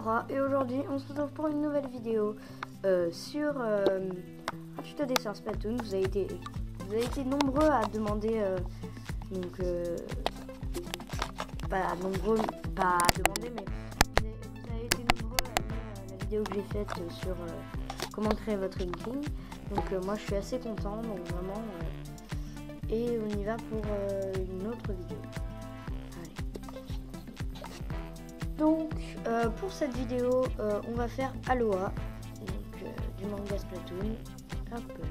Laura et aujourd'hui on se retrouve pour une nouvelle vidéo sur un tuto dessin Splatoon. Vous avez été nombreux à demander, pas nombreux, pas à demander, mais vous avez été nombreux à aimer la vidéo que j'ai faite sur comment créer votre Inkling. Donc moi je suis assez content, donc vraiment, et on y va pour une autre vidéo. Donc pour cette vidéo on va faire Aloha, donc du manga Splatoon. Hop là.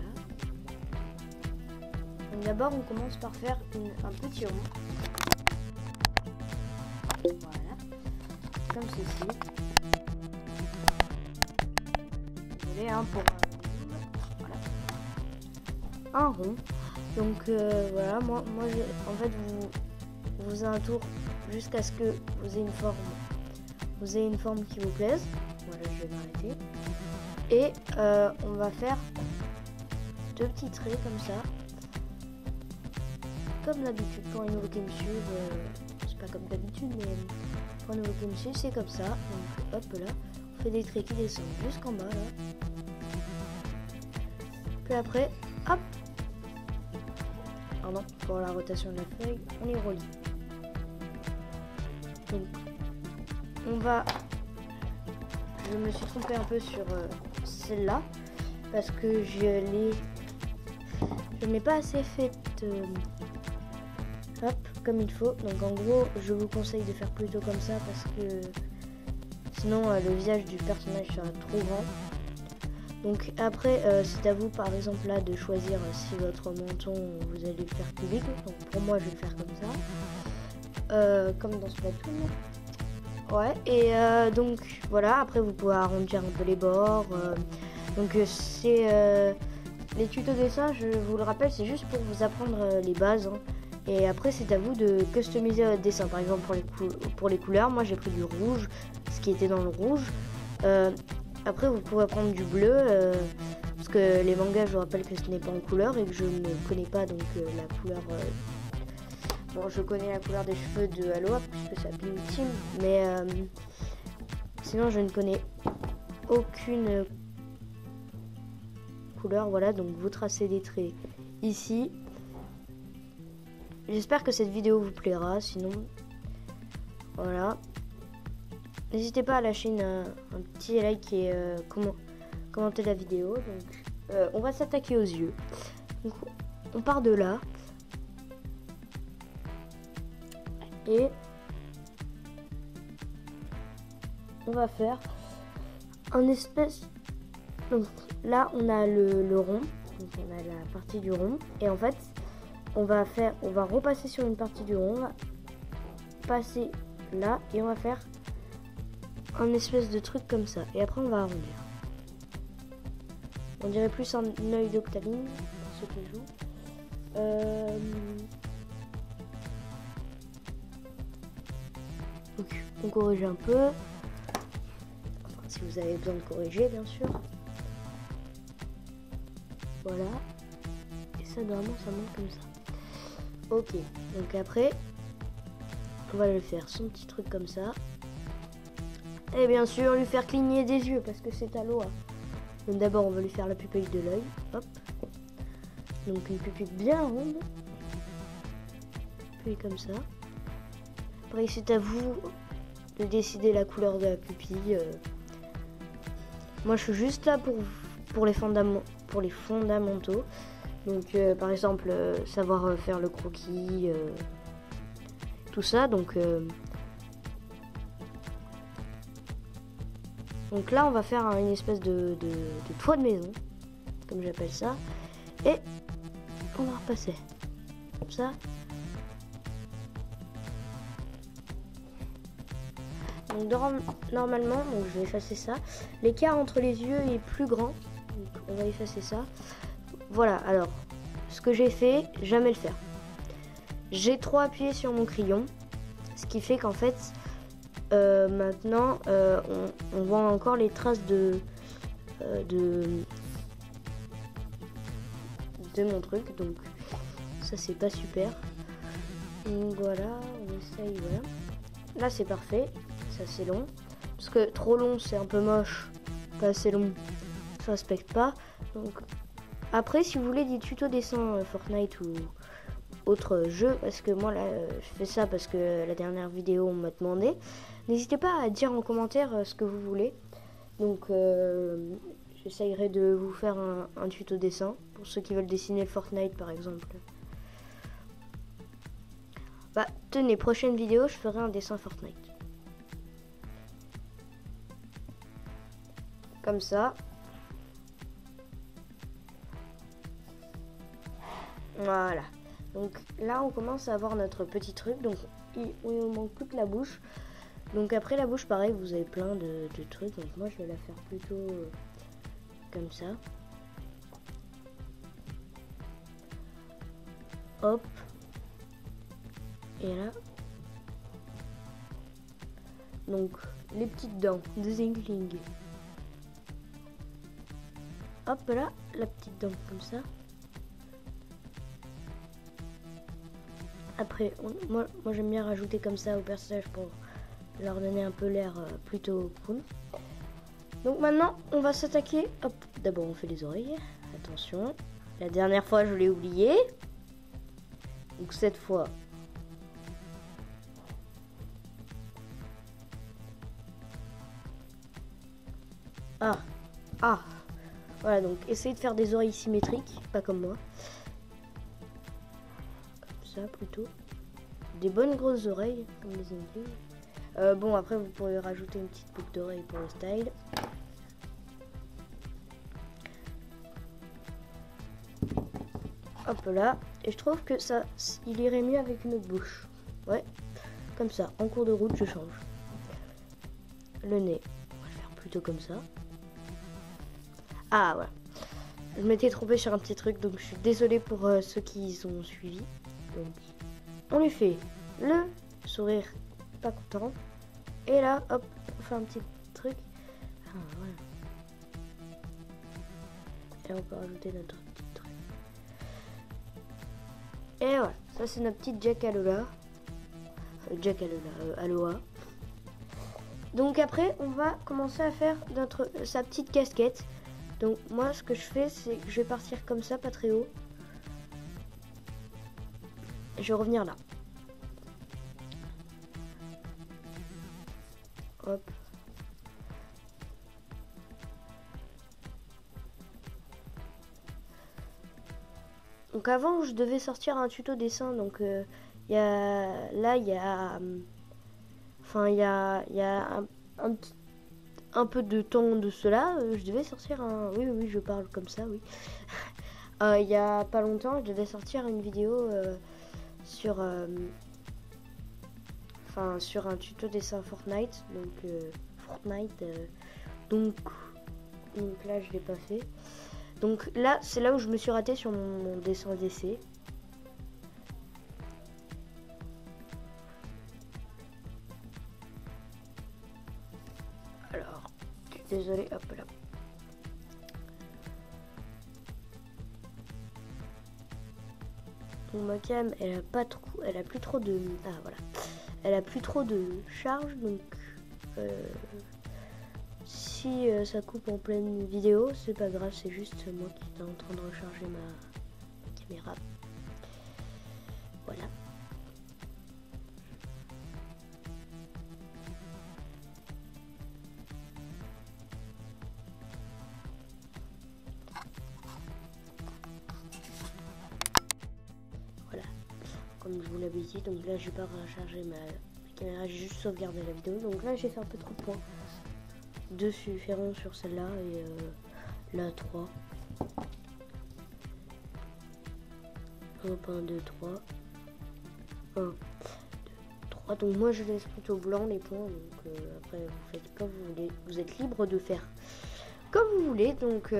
Donc d'abord on commence par faire un petit rond. Voilà. Comme ceci. Désolé hein, pour voilà. Un rond. Donc voilà, moi en fait vous faisez un tour jusqu'à ce que vous ayez une forme qui vous plaise. Voilà, je vais m'arrêter. Et on va faire deux petits traits comme ça. Comme d'habitude, pour les nouveaux qui me suivent, c'est pas comme d'habitude, mais pour les nouveaux qui me suivent, c'est comme ça. Donc hop là, on fait des traits qui descendent jusqu'en bas là. Puis après, hop. Pardon, pour la rotation de la feuille, on les relie. Donc, je me suis trompée un peu sur celle-là parce que je n'ai pas assez fait comme il faut. Donc en gros je vous conseille de faire plutôt comme ça parce que sinon le visage du personnage sera trop grand. Donc après c'est à vous par exemple là de choisir si votre menton vous allez le faire cubique. Donc pour moi je vais le faire comme ça, comme dans Splatoon. Ouais, et donc voilà, après vous pouvez arrondir un peu les bords. Donc c'est les tutos dessin, je vous le rappelle, c'est juste pour vous apprendre les bases. Hein. Et après c'est à vous de customiser votre dessin. Par exemple pour les couleurs, moi j'ai pris du rouge, ce qui était dans le rouge. Après vous pouvez prendre du bleu, parce que les mangas, je vous rappelle que ce n'est pas en couleur et que je ne connais pas donc la couleur... Bon, je connais la couleur des cheveux de Aloha puisque c'est Blue Team, mais sinon je ne connais aucune couleur. Voilà, donc vous tracez des traits ici. J'espère que cette vidéo vous plaira, sinon voilà. N'hésitez pas à lâcher un petit like et commenter la vidéo. Donc on va s'attaquer aux yeux. Donc, on part de là. Et on va faire un espèce. Donc là on a le rond, donc on a la partie du rond, et en fait on va repasser sur une partie du rond, on va passer là et on va faire un espèce de truc comme ça, et après on va arrondir. On dirait plus un œil d'Octaline pour ceux qui jouent. Donc, on corrige un peu, enfin, si vous avez besoin de corriger bien sûr. Voilà, et ça normalement ça monte comme ça. Ok, donc après on va lui faire son petit truc comme ça, et bien sûr lui faire cligner des yeux parce que c'est Aloha. Donc d'abord on va lui faire la pupille de l'œil, hop, donc une pupille bien ronde, puis comme ça. Après c'est à vous de décider la couleur de la pupille. Moi je suis juste là pour les fondamentaux. Donc par exemple savoir faire le croquis, tout ça. Donc là on va faire une espèce de toit de maison, comme j'appelle ça. Et on va repasser comme ça. Donc normalement, donc je vais effacer ça. L'écart entre les yeux est plus grand, donc on va effacer ça. Voilà, alors ce que j'ai fait, jamais le faire. J'ai trop appuyé sur mon crayon, ce qui fait qu'en fait maintenant on voit encore les traces de mon truc, donc ça c'est pas super. Donc voilà, on essaye, voilà. Là c'est parfait, ça c'est long. Parce que trop long, c'est un peu moche. Pas assez long, ça respecte pas. Donc après, si vous voulez des tutos dessin Fortnite ou autre jeu, parce que moi là, je fais ça parce que la dernière vidéo on m'a demandé. N'hésitez pas à dire en commentaire ce que vous voulez. Donc j'essayerai de vous faire un tuto dessin pour ceux qui veulent dessiner le Fortnite par exemple. Bah tenez, prochaine vidéo, je ferai un dessin Fortnite. Comme ça. Voilà. Donc là, on commence à avoir notre petit truc. Donc il manque plus que la bouche. Donc après la bouche, pareil, vous avez plein de trucs. Donc moi, je vais la faire plutôt comme ça. Hop. Et là. Donc les petites dents de Zingling. Hop là, la petite dent comme ça. Après, moi j'aime bien rajouter comme ça au personnage pour leur donner un peu l'air plutôt cool. Donc maintenant, on va s'attaquer. Hop, d'abord on fait les oreilles. Attention, la dernière fois je l'ai oublié. Donc cette fois, voilà, donc essayez de faire des oreilles symétriques, pas comme moi. Comme ça plutôt. Des bonnes grosses oreilles, comme les Anglais. Bon, après vous pourrez rajouter une petite boucle d'oreille pour le style. Hop là. Et je trouve que ça, il irait mieux avec une autre bouche. Ouais, comme ça. En cours de route, je change. Le nez, on va le faire plutôt comme ça. Ah, voilà. Je m'étais trompée sur un petit truc, donc je suis désolée pour ceux qui ont suivi. Donc, on lui fait le sourire pas content. Et là, hop, on fait un petit truc. Ah, voilà. Et on peut rajouter notre petit truc. Et voilà, ça c'est notre petite Jack Alola. Aloha. Donc après, on va commencer à faire sa petite casquette. Donc moi, ce que je fais, c'est que je vais partir comme ça, pas très haut. Et je vais revenir là. Hop. Donc avant, je devais sortir un tuto dessin. Donc il y a un peu de temps de cela. Je devais sortir un... Oui, je parle comme ça, oui. Il y a pas longtemps, je devais sortir une vidéo sur un tuto dessin Fortnite. Donc là, je l'ai pas fait. Donc là, c'est là où je me suis ratée sur mon dessin d'essai. Alors, désolé, hop là. Donc ma cam, elle a plus trop de... Ah voilà. Elle a plus trop de charge, donc si ça coupe en pleine vidéo, c'est pas grave, c'est juste moi qui est en train de recharger ma caméra. Voilà. Voilà, comme je vous l'avais dit, donc là j'ai pas rechargé ma caméra, j'ai juste sauvegardé la vidéo. Donc là j'ai fait un peu trop de points. 2 ferrons sur celle-là et là 3. Hop, 1, 2, 3. 1, 2, 3. Donc moi je laisse plutôt blanc les points. Donc après vous faites comme vous voulez. Vous êtes libre de faire comme vous voulez. Donc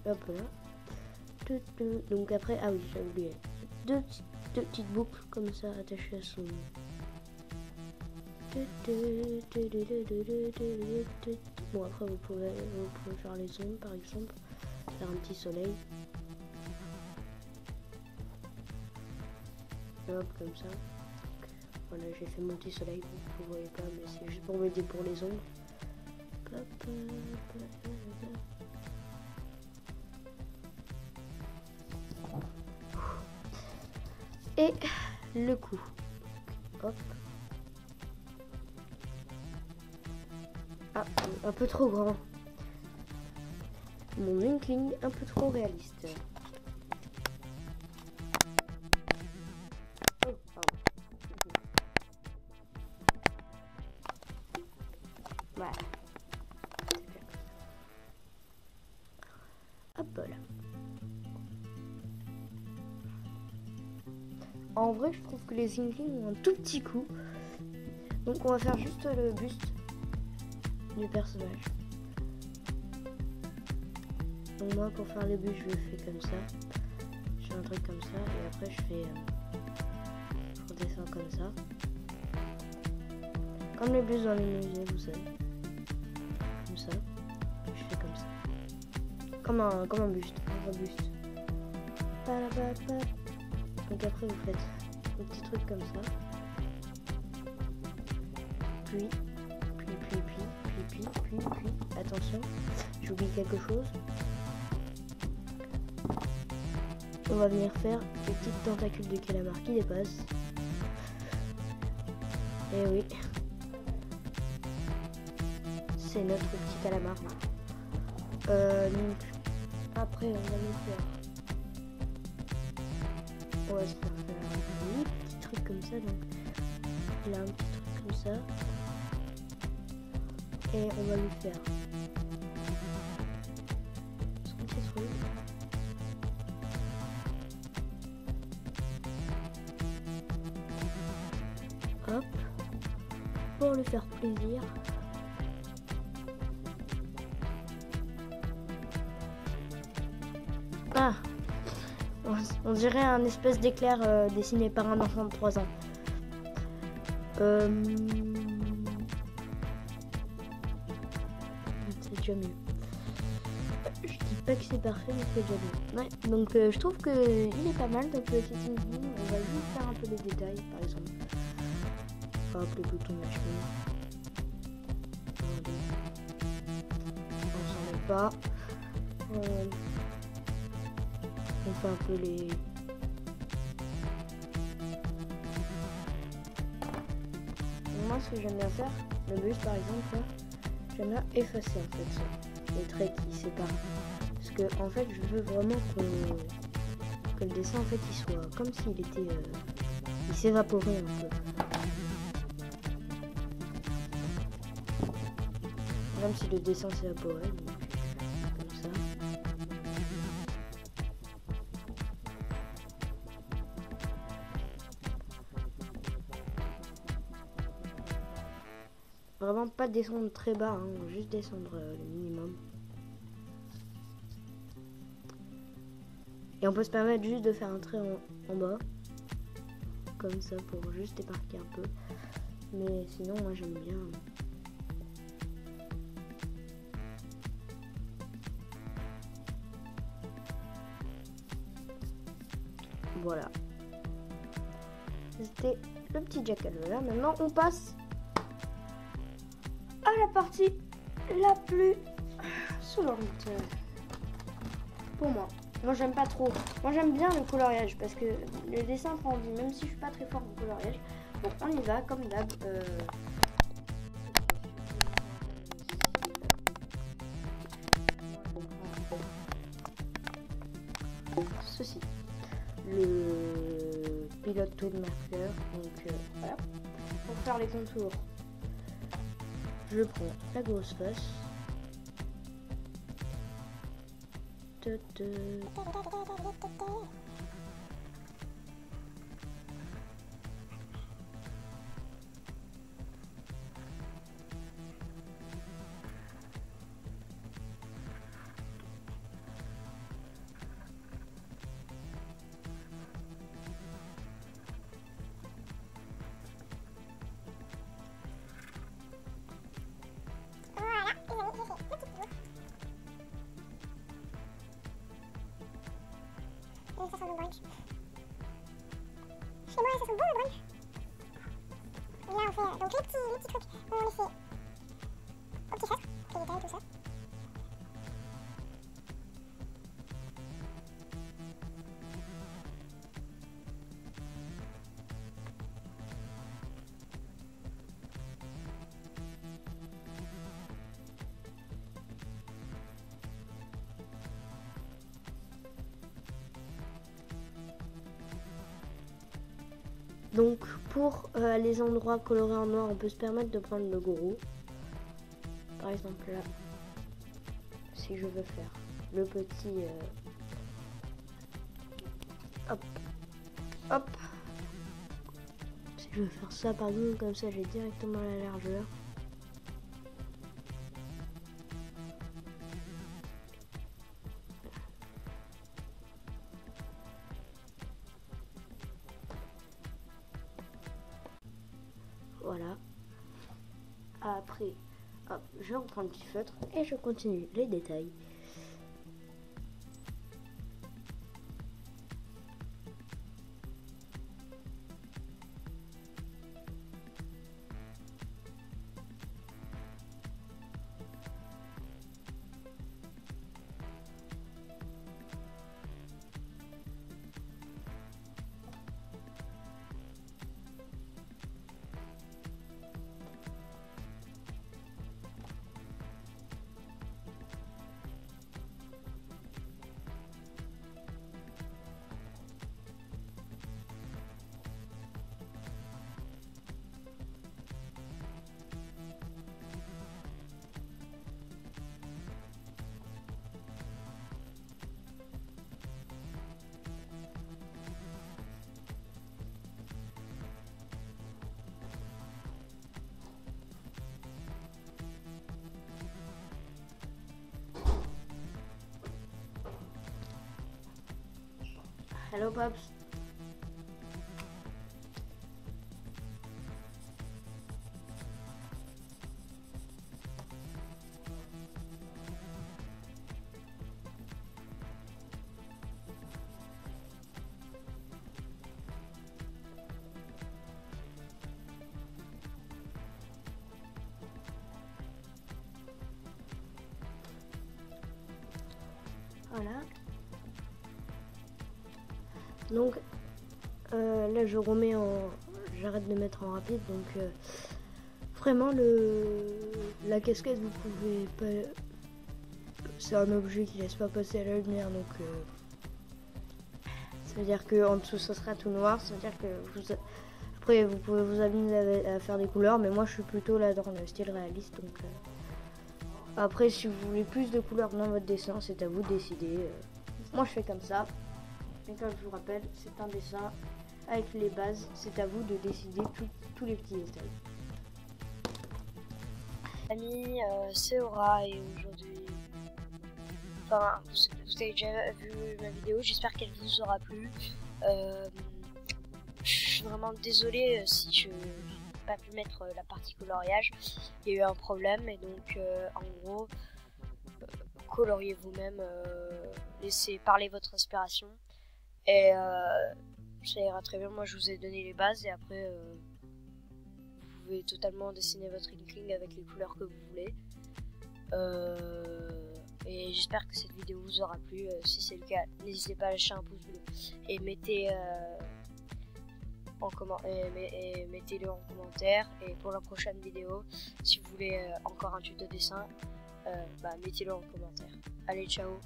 hop là. Donc après, ah oui, j'ai oublié. Deux petites boucles comme ça attachées à son... Bon, après vous pouvez faire les ombres par exemple, faire un petit soleil. Hop, comme ça. Voilà, j'ai fait mon petit soleil, vous voyez pas, mais c'est juste pour m'aider pour les ombres. Hop, et le cou. Hop. Ah, un peu trop grand. Mon inkling un peu trop réaliste. Oh, pardon. Voilà. Hop là. En vrai, je trouve que les inklings ont un tout petit coup. Donc on va faire juste le buste du personnage. Donc moi, pour faire le buste, je le fais comme ça. Je fais un truc comme ça et après je fais... je redescends comme ça. Comme les bustes dans les musées, vous savez. Comme ça. Je fais comme ça. Comme un buste. Un vrai buste. Donc après vous faites un petit truc comme ça. Puis. Attention, j'oublie quelque chose. On va venir faire des petites tentacules de calamar qui dépassent. Et oui. C'est notre petit calamar. Donc, après, on va le faire. On va se faire un petit truc comme ça. Donc, là, un petit truc comme ça. Et on va lui faire son petit truc. Hop. Pour lui faire plaisir. Ah, on dirait un espèce d'éclair dessiné par un enfant de 3 ans. C'est déjà mieux. Je dis pas que c'est parfait, mais c'est déjà mieux. Ouais, donc je trouve que il est pas mal. Donc petit inkling, on va juste faire un peu les détails, par exemple. Hop, les boutons machin. On s'en met pas. On fait un peu les... Moi, ce que j'aime bien faire, le buste par exemple, là, j'aime bien effacer en fait ça, les traits qui séparent. Parce que en fait, je veux vraiment que le dessin en fait il soit comme s'il était... il s'évaporait un peu. Comme si le dessin s'évaporait, donc comme ça. Vraiment pas descendre très bas, hein, juste descendre le minimum. Et on peut se permettre juste de faire un trait en bas. Comme ça pour juste éparpiller un peu. Mais sinon moi j'aime bien. Voilà. C'était le petit jackal là. Maintenant on passe à la partie la plus soulante pour moi. Moi j'aime pas trop. Moi j'aime bien le coloriage parce que le dessin prend vie, même si je suis pas très fort en coloriage. Bon, on y va comme d'hab. Ceci, le pilote taux de marqueur. Donc voilà. Pour faire les contours, je prends la grosse face. Ça sent le brunch. Chez moi, ça sent bon le brunch. donc les petits trucs, on les fait au petit feutre, les détails, tout ça. Donc pour les endroits colorés en noir, on peut se permettre de prendre le gros. Par exemple là, si je veux faire le petit... hop, hop. Si je veux faire ça par exemple, comme ça j'ai directement la largeur. Voilà. Après, hop, je reprends le petit feutre et je continue les détails. Hello Pops. Voilà. Donc là je remets en... J'arrête de mettre en rapide. Donc vraiment la casquette vous pouvez pas... C'est un objet qui laisse pas passer à la lumière. Donc ça veut dire que en dessous ça sera tout noir. Ça veut dire que vous... Après vous pouvez vous amuser à faire des couleurs. Mais moi je suis plutôt là dans le style réaliste. Donc après si vous voulez plus de couleurs dans votre dessin, c'est à vous de décider. Moi je fais comme ça. Et comme je vous rappelle, c'est un dessin avec les bases. C'est à vous de décider tous les petits détails. Amis, c'est Aura et aujourd'hui, enfin, vous avez déjà vu ma vidéo, j'espère qu'elle vous aura plu. Je suis vraiment désolée si je n'ai pas pu mettre la partie coloriage. Il y a eu un problème et donc en gros, coloriez vous-même, laissez parler votre inspiration. Et ça ira très bien. Moi je vous ai donné les bases et après vous pouvez totalement dessiner votre inkling avec les couleurs que vous voulez. Et j'espère que cette vidéo vous aura plu. Si c'est le cas, n'hésitez pas à lâcher un pouce bleu et mettez mettez-le en commentaire. Et pour la prochaine vidéo, si vous voulez encore un tuto dessin, mettez-le en commentaire. Allez, ciao.